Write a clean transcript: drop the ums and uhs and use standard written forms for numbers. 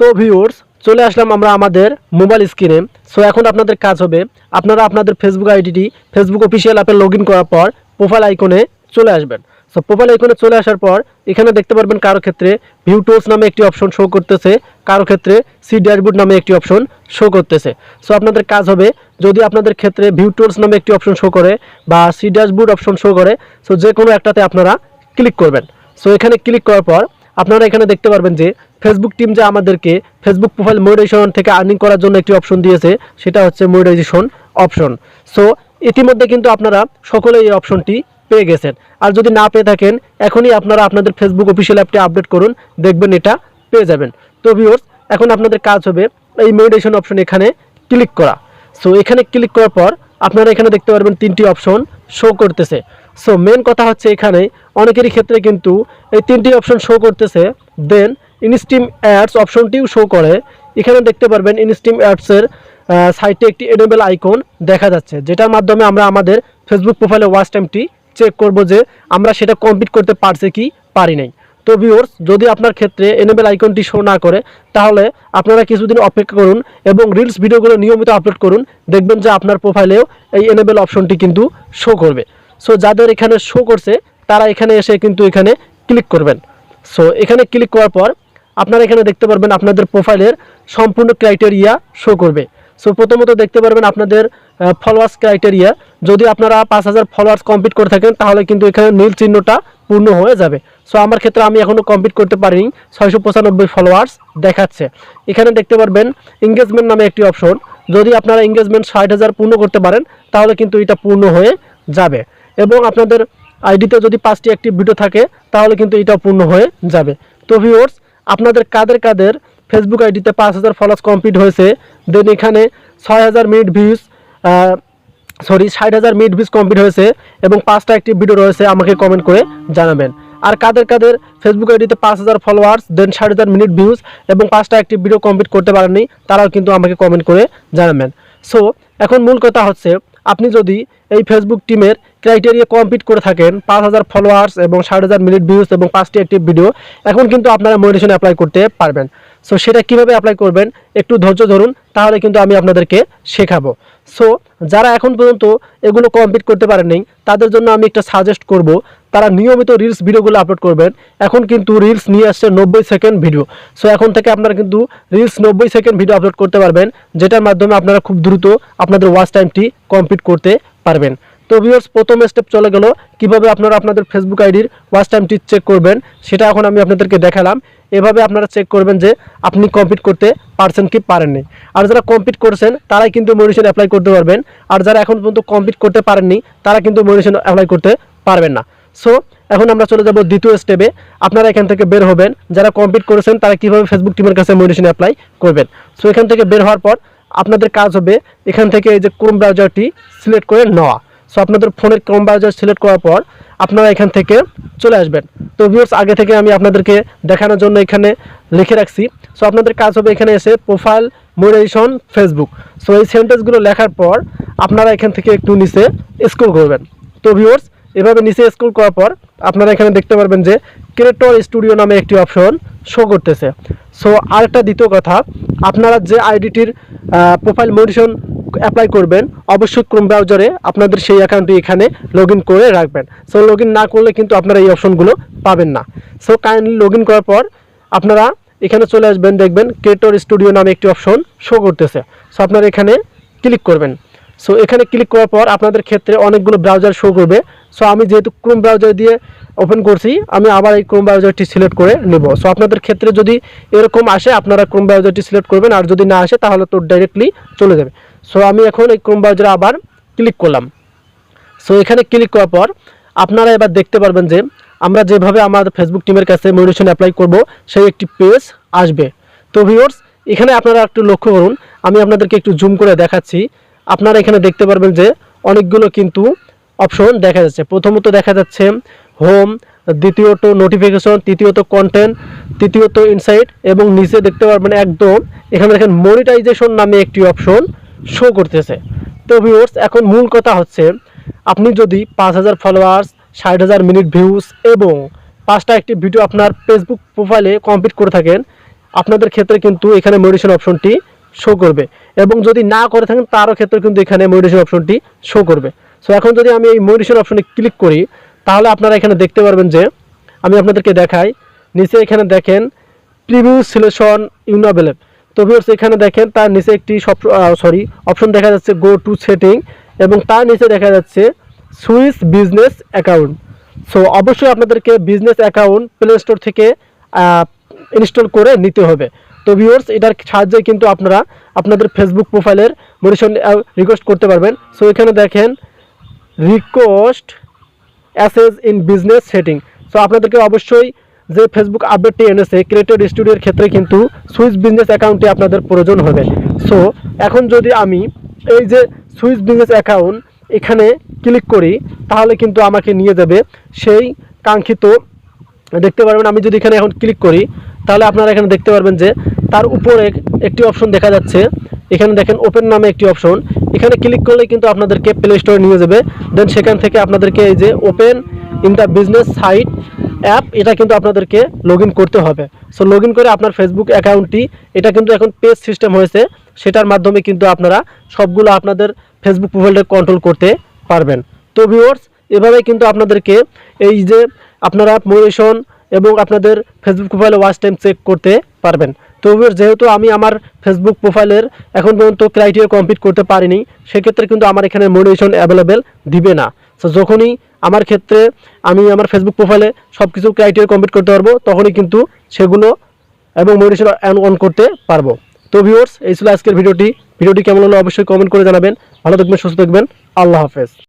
তো ভিউয়ার্স চলে আসলাম আমরা আমাদের মোবাইল স্ক্রিনে। সো এখন আপনাদের কাজ হবে আপনারা আপনাদের ফেসবুক আইডিটি ফেসবুক অফিসিয়াল অ্যাপে লগ ইন করার পর প্রোফাইল আইকনে চলে আসবেন। সো প্রোফাইল আইকনে চলে আসার পর এখানে দেখতে পারবেন কারো ক্ষেত্রে ভিউ টুলস নামে একটি অপশন শো করতেছে, কারো ক্ষেত্রে সি ড্যাশবোর্ড নামে একটি অপশন শো করতেছে। সো আপনাদের কাজ হবে যদি আপনাদের ক্ষেত্রে ভিউ টুলস নামে একটি অপশন শো করে বা সি ড্যাশবোর্ড অপশন শো করে, সো যে কোনো একটাতে আপনারা ক্লিক করবেন। সো এখানে ক্লিক করার পর আপনারা এখানে দেখতে পারবেন যে ফেসবুক টিম যে আমাদেরকে ফেসবুক প্রোফাইল মনিটাইজেশন থেকে আর্নিং করার জন্য একটি অপশন দিয়েছে, সেটা হচ্ছে মনিটাইজেশন অপশন। সো ইতিমধ্যে কিন্তু আপনারা সকলে এই অপশনটি পেয়ে গেছেন। আর যদি না পেয়ে থাকেন এখনই আপনারা আপনাদের ফেসবুক অফিসিয়াল অ্যাপটি আপডেট করুন, দেখবেন এটা পেয়ে যাবেন। তো ভিউয়ার্স এখন আপনাদের কাজ হবে এই মনিটাইজেশন অপশন এখানে ক্লিক করা। সো এখানে ক্লিক করার পর আপনারা এখানে দেখতে পারবেন তিনটি অপশন শো করতেছে। সো মেন কথা হচ্ছে এখানে অনেকেরই ক্ষেত্রে কিন্তু এই তিনটি অপশন শো করতেছে, দেন ইনস্টিম অ্যাডস অপশনটিও শো করে। এখানে দেখতে পারবেন ইনস্টিম অ্যাডসের সাইটে একটি এনেবল আইকন দেখা যাচ্ছে, যেটার মাধ্যমে আমরা আমাদের ফেসবুক প্রোফাইলে ওয়াচ টাইমটি চেক করব যে আমরা সেটা কমপ্লিট করতে পারছি কি পারি নাই। তো ভিউয়ার্স যদি আপনার ক্ষেত্রে এনেবল আইকনটি শো না করে তাহলে আপনারা কিছুদিন অপেক্ষা করুন এবং রিলস ভিডিওগুলো নিয়মিত আপলোড করুন, দেখবেন যে আপনার প্রোফাইলেও এই এনেবল অপশনটি কিন্তু শো করবে। সো যাদের এখানে শো করছে তারা এখানে এসে কিন্তু এখানে ক্লিক করবেন। সো এখানে ক্লিক করার পর আপনারা এখানে দেখতে পারবেন আপনাদের প্রোফাইলের সম্পূর্ণ ক্রাইটেরিয়া শো করবে। সো প্রথমত দেখতে পারবেন আপনাদের ফলোয়ার্স ক্রাইটেরিয়া, যদি আপনারা 5000 ফলোয়ার্স কমপ্লিট করে থাকেন তাহলে কিন্তু এখানে নীল চিহ্নটা পূর্ণ হয়ে যাবে। সো আমার ক্ষেত্রে আমি এখনও কমপ্লিট করতে পারিনি, 695 ফলোয়ার্স দেখাচ্ছে। এখানে দেখতে পারবেন এঙ্গেজমেন্ট নামে একটি অপশন, যদি আপনারা এঙ্গেজমেন্ট 60,000 পূর্ণ করতে পারেন তাহলে কিন্তু এটা পূর্ণ হয়ে যাবে। এবং আপনাদের আইডিতে যদি 5টি অ্যাক্টিভ ভিডিও থাকে তাহলে কিন্তু এটা পূর্ণ হয়ে যাবে। তো ভিউয়ার্স আপনাদের কাদের কাদের ফেসবুক আইডিতে 5000 ফলোয়ার্স কমপ্লিট হয়েছে, দেন এখানে 6000 minute views 60,000 minute views complete হয়েছে এবং 5টা অ্যাক্টিভ ভিডিও রয়েছে, আমাকে কমেন্ট করে জানাবেন। আর কাদের কাদের ফেসবুক আইডিতে 5000 ফলোয়ার্স দেন 60,000 মিনিট ভিউজ এবং 5টা অ্যাক্টিভ ভিডিও কমপ্লিট করতে পারেননি তারাও কিন্তু আমাকে কমেন্ট করে জানাবেন। সো এখন মূল কথা হচ্ছে আপনি যদি এই ফেসবুক টিমের ক্রাইটেরিয়া কমপ্লিট করে থাকেন 5000 ফলোয়ার্স এবং 60,000 মিনিট ভিউজ এবং 5টি অ্যাক্টিভ ভিডিও, এখন কিন্তু আপনারা মনিটাইজেশন অ্যাপ্লাই করতে পারবেন। সো সেটা কিভাবে অ্যাপ্লাই করবেন একটু ধৈর্য ধরুন, তাহলে কিন্তু আমি আপনাদেরকে শেখাবো। সো যারা এখন পর্যন্ত এগুলো কমপ্লিট করতে পারেননি তাদের জন্য আমি একটা সাজেস্ট করব, তারা নিয়মিত রিলস ভিডিওগুলো আপলোড করবেন। এখন কিন্তু রিলস নিয়ে আসছে 90 সেকেন্ড ভিডিও। সো এখন থেকে আপনারা কিন্তু রিলস 90 সেকেন্ড ভিডিও আপলোড করতে পারবেন, যেটার মাধ্যমে আপনারা খুব দ্রুত আপনাদের ওয়াচ টাইমটি কমপ্লিট করতে পারবেন। তো ভিউয়ার্স প্রথম স্টেপ চলে গেল কিভাবে আপনারা আপনাদের ফেসবুক আইডির ওয়াচ টাইমটি চেক করবেন, সেটা এখন আমি আপনাদেরকে দেখালাম। এভাবে আপনারা চেক করবেন যে আপনি কমপ্লিট করতে পারছেন কি পারেননি। আর যারা কমপ্লিট করছেন তারাই কিন্তু মনিটাইজেশন অ্যাপ্লাই করতে পারবেন, আর যারা এখন পর্যন্ত কমপ্লিট করতে পারেননি তারা কিন্তু মনিটাইজেশন অ্যাপ্লাই করতে পারবেন না। সো এখন আমরা চলে যাব দ্বিতীয় স্টেপে। আপনারা এখান থেকে বের হবেন, যারা কমপ্লিট করেছেন তারা কীভাবে ফেসবুক টিমের কাছে মনিটাইজেশন অ্যাপ্লাই করবেন। সো এখান থেকে বের হওয়ার পর আপনাদের কাজ হবে এখান থেকে এই যে ক্রোম ব্রাউজারটি সিলেক্ট করে নেওয়া। সো আপনাদের ফোনের ক্রোম ব্রাউজার সিলেক্ট করার পর আপনারা এখান থেকে চলে আসবেন। তো ভিউয়ার্স আগে থেকে আমি আপনাদেরকে দেখানোর জন্য এখানে লিখে রাখছি। সো আপনাদের কাজ হবে এখানে এসে প্রোফাইল মনিটাইজেশন ফেসবুক। সো এই সেন্টেন্সগুলো লেখার পর আপনারা এখান থেকে একটু নিচে স্ক্রল করবেন। তো ভিউয়ার্স এভাবে নিচে স্ক্রল করার পর আপনারা এখানে দেখতে পারবেন যে ক্রিয়েটর স্টুডিও নামে একটি অপশন শো করতেছে। সো আরেকটা দ্বিতীয় কথা, আপনারা যে আইডিটির প্রোফাইল মনিটাইজেশন অ্যাপ্লাই করবেন অবশ্যই ক্রোম ব্রাউজারে আপনাদের সেই অ্যাকাউন্টটি এখানে লগ ইন করে রাখবেন। সো লগ ইন না করলে কিন্তু আপনারা এই অপশনগুলো পাবেন না। সো কাইন্ডলি লগ ইন করার পর আপনারা এখানে চলে আসবেন, দেখবেন ক্রিয়েটর স্টুডিও নামে একটি অপশন শো করতেছে। সো আপনারা এখানে ক্লিক করবেন। সো এখানে ক্লিক করার পর আপনাদের ক্ষেত্রে অনেকগুলো ব্রাউজার শো করবে। সো আমি যেহেতু ক্রোম ব্রাউজার দিয়ে ওপেন করছি আমি আবার এই ক্রোম ব্রাউজারটি সিলেক্ট করে নেব। সো আপনাদের ক্ষেত্রে যদি এরকম আসে আপনারা ক্রোম ব্রাউজারটি সিলেক্ট করবেন, আর যদি না আসে তাহলে তো ডাইরেক্টলি চলে যাবে। সো আমি এখন এই ক্রোম ব্রাউজারে আবার ক্লিক করলাম। সো এখানে ক্লিক করার পর আপনারা এবার দেখতে পারবেন যে আমরা যেভাবে আমাদের ফেসবুক টিমের কাছে মনিটাইজেশন অ্যাপ্লাই করব সেই একটি পেজ আসবে। তো ভিউয়ার্স এখানে আপনারা একটু লক্ষ্য করুন, আমি আপনাদেরকে একটু জুম করে দেখাচ্ছি। আপনারা এখানে দেখতে পারবেন যে অনেকগুলো কিন্তু অপশন দেখা যাচ্ছে। প্রথমত দেখা যাচ্ছে হোম, দ্বিতীয়ত নোটিফিকেশন, তৃতীয়ত কন্টেন্ট, তৃতীয়ত ইনসাইট এবং নিচে দেখতে পারবেন একদম এখানে দেখেন মনিটাইজেশন নামে একটি অপশন শো করতেছে। তো ভিউয়ার্স এখন মূল কথা হচ্ছে আপনি যদি 5000 ফলোয়ার্স 60,000 মিনিট ভিউজ এবং 5টা অ্যাক্টিভ ভিডিও আপনার ফেসবুক প্রোফাইলে কমপ্লিট করে থাকেন আপনাদের ক্ষেত্রে কিন্তু এখানে মনিটাইজেশন অপশনটি শো করবে, এবং যদি না করে থাকেন তারও ক্ষেত্রে কিন্তু এখানে মনিটাইজেশন অপশনটি শো করবে। সো এখন যদি আমি এই মনিটাইজেশন অপশনে ক্লিক করি, তাহলে আপনারা এখানে দেখতে পারবেন যে আমি আপনাদেরকে দেখাই, নিচে এখানে দেখেন প্রিভিউ সিলেকশন ইউনাবেলেব। তো ভিউয়ার্স এখানে দেখেন তার নিচে একটি অপশন দেখা যাচ্ছে গো টু সেটিং, এবং তার নিচে দেখা যাচ্ছে সুইচ বিজনেস অ্যাকাউন্ট। সো অবশ্যই আপনাদেরকে বিজনেস অ্যাকাউন্ট প্লে স্টোর থেকে ইনস্টল করে নিতে হবে। তো ভিউয়ার্স এটার সাহায্যে কিন্তু আপনারা আপনাদের ফেসবুক প্রোফাইলের মনিটাইজেশন রিকোয়েস্ট করতে পারবেন। সো এখানে দেখেন request access in business setting. So আপনাদেরকে অবশ্যই যে ফেসবুক আপডেটটি এনেছে ক্রিয়েটেড স্টুডিওর ক্ষেত্রে কিন্তু সুইচ বিজনেস অ্যাকাউন্টটি আপনাদের প্রয়োজন হবে। সো এখন যদি আমি এই যে সুইচ বিজনেস অ্যাকাউন্ট এখানে ক্লিক করি, তাহলে কিন্তু আমাকে নিয়ে যাবে সেই কাঙ্ক্ষিত, দেখতে পারবেন আমি যদি এখানে এখন ক্লিক করি, তাহলে আপনারা এখানে দেখতে পারবেন যে তার উপরে একটি অপশন দেখা যাচ্ছে, এখানে দেখেন ওপেন নামে একটি অপশন, এখানে ক্লিক করলে কিন্তু আপনাদেরকে প্লে স্টোরে নিয়ে যাবে। দেন সেখান থেকে আপনাদেরকে এই যে open in the business site app, এটা কিন্তু আপনাদেরকে লগ ইন করতে হবে। সো লগ ইন করে আপনার ফেসবুক অ্যাকাউন্টটি, এটা কিন্তু এখন পেজ সিস্টেম হয়েছে, সেটার মাধ্যমে কিন্তু আপনারা সবগুলো আপনাদের ফেসবুক প্রোফাইলটা কন্ট্রোল করতে পারবেন। তো ভিউয়ার্স এভাবে কিন্তু আপনাদেরকে এই যে আপনারা মনিটাইজেশন এবং আপনাদের ফেসবুক প্রোফাইলে ওয়াচ টাইম চেক করতে পারবেন। তো ভিউয়ার্স যেহেতু আমি আমার ফেসবুক প্রোফাইলের এখন পর্যন্ত ক্রাইটেরিয়া কমপ্লিট করতে পারিনি, সেক্ষেত্রে কিন্তু আমার এখানে মনিটাইজেশন অ্যাভেলেবেল দিবে না। সো যখনই আমার ক্ষেত্রে আমি আমার ফেসবুক প্রোফাইলে সব কিছু ক্রাইটেরিয়া কমপ্লিট করতে পারবো, তখনই কিন্তু সেগুলো এবং মনিটাইজেশন অন করতে পারবো। তো ভিউয়ার্স এই ছিল আজকের ভিডিওটি কেমন হলো অবশ্যই কমেন্ট করে জানাবেন। ভালো থাকবেন, সুস্থ থাকবেন, আল্লাহ হাফেজ।